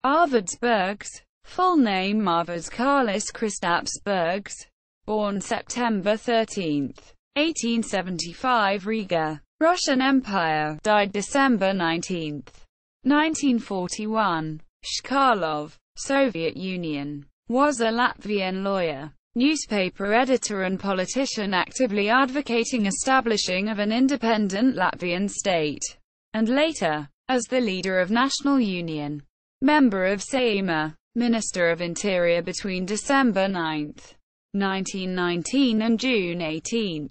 Arveds Bergs, full name Arveds Kārlis Kristaps Bergs, born September 13, 1875, Riga, Russian Empire, died December 19, 1941, Chkalov, Soviet Union, was a Latvian lawyer, newspaper editor and politician actively advocating establishing of an independent Latvian state, and later, as the leader of National Union, member of Saeima, Minister of Interior between December 9, 1919 and June 18,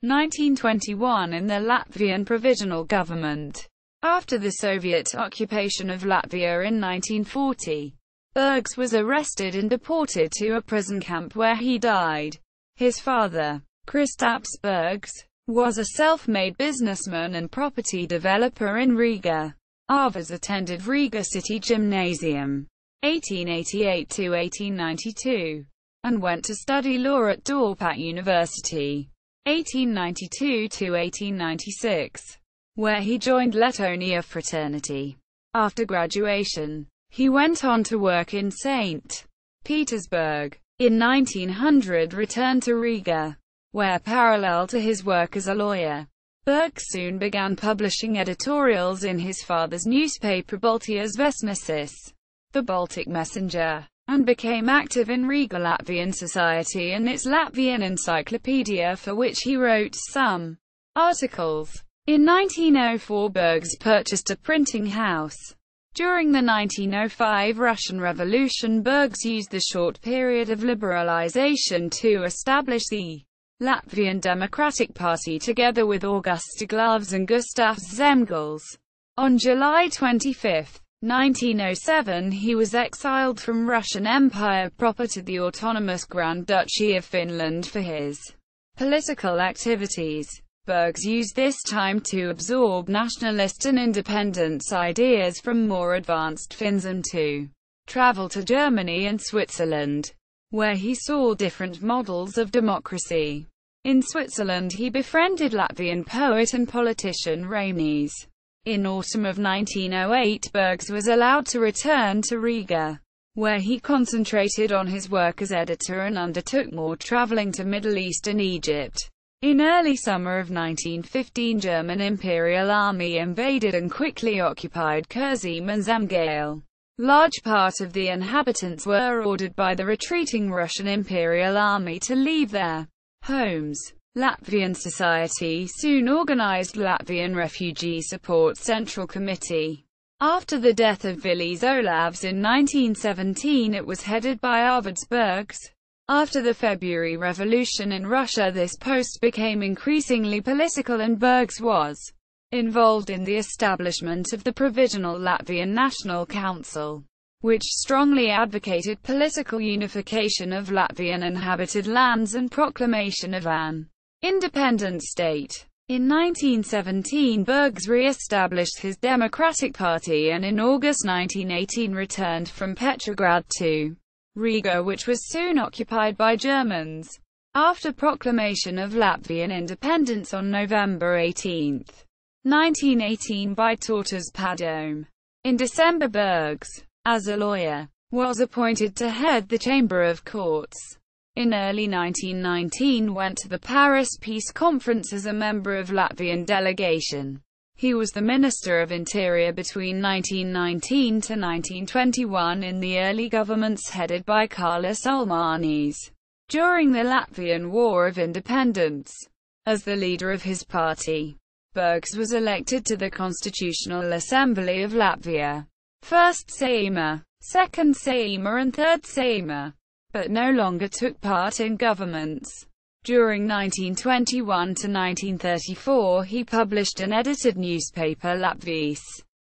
1921 in the Latvian Provisional Government. After the Soviet occupation of Latvia in 1940, Bergs was arrested and deported to a prison camp where he died. His father, Kristaps Bergs, was a self-made businessman and property developer in Riga. Arveds attended Riga City Gymnasium, 1888–1892, and went to study law at Dorpat University, 1892–1896, where he joined Lettonia fraternity. After graduation, he went on to work in St. Petersburg. In 1900 returned to Riga, where parallel to his work as a lawyer, Bergs soon began publishing editorials in his father's newspaper Baltijas Vēstnesis, the Baltic Messenger, and became active in Riga Latvian Society and its Latvian Encyclopedia, for which he wrote some articles. In 1904 Bergs purchased a printing house. During the 1905 Russian Revolution, Bergs used the short period of liberalization to establish the Latvian Democratic Party together with August Glavs and Gustavs Zemgals. On July 25, 1907 he was exiled from Russian Empire proper to the autonomous Grand Duchy of Finland for his political activities. Bergs used this time to absorb nationalist and independence ideas from more advanced Finns and to travel to Germany and Switzerland, where he saw different models of democracy. In Switzerland he befriended Latvian poet and politician Rainis. In autumn of 1908 Bergs was allowed to return to Riga, where he concentrated on his work as editor and undertook more traveling to Middle East and Egypt. In early summer of 1915 German Imperial Army invaded and quickly occupied Kurzeme and Zemgale. Large part of the inhabitants were ordered by the retreating Russian Imperial Army to leave their homes. Latvian Society soon organized Latvian Refugee Support Central Committee. After the death of Vilis Olavs in 1917 it was headed by Arveds Bergs. After the February Revolution in Russia this post became increasingly political and Bergs was involved in the establishment of the Provisional Latvian National Council, which strongly advocated political unification of Latvian inhabited lands and proclamation of an independent state. In 1917 Bergs re-established his Democratic Party and in August 1918 returned from Petrograd to Riga, which was soon occupied by Germans. After proclamation of Latvian independence on November 18, 1918 by Tautas Padome. In December Bergs, as a lawyer, was appointed to head the Chamber of Courts. In early 1919 went to the Paris Peace Conference as a member of Latvian delegation. He was the Minister of Interior between 1919 to 1921 in the early governments headed by Kārlis Ulmanis. During the Latvian War of Independence, as the leader of his party, Bergs was elected to the Constitutional Assembly of Latvia. First Saeima, Second Saeima and Third Saeima, but no longer took part in governments. During 1921 to 1934 he published an edited newspaper Latvijas,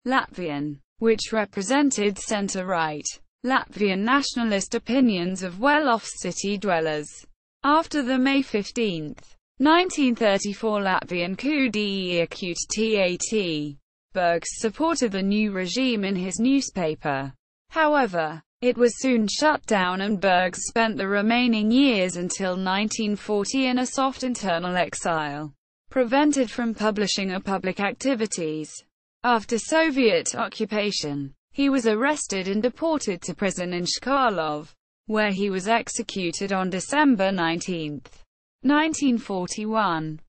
Latvian, which represented centre-right, Latvian nationalist opinions of well-off city dwellers. After the May 15, 1934 Latvian coup d'état, Bergs supported the new regime in his newspaper. However, it was soon shut down and Bergs spent the remaining years until 1940 in a soft internal exile, prevented from publishing or public activities. After Soviet occupation, He was arrested and deported to prison in Chkalov, where he was executed on December 19, 1941.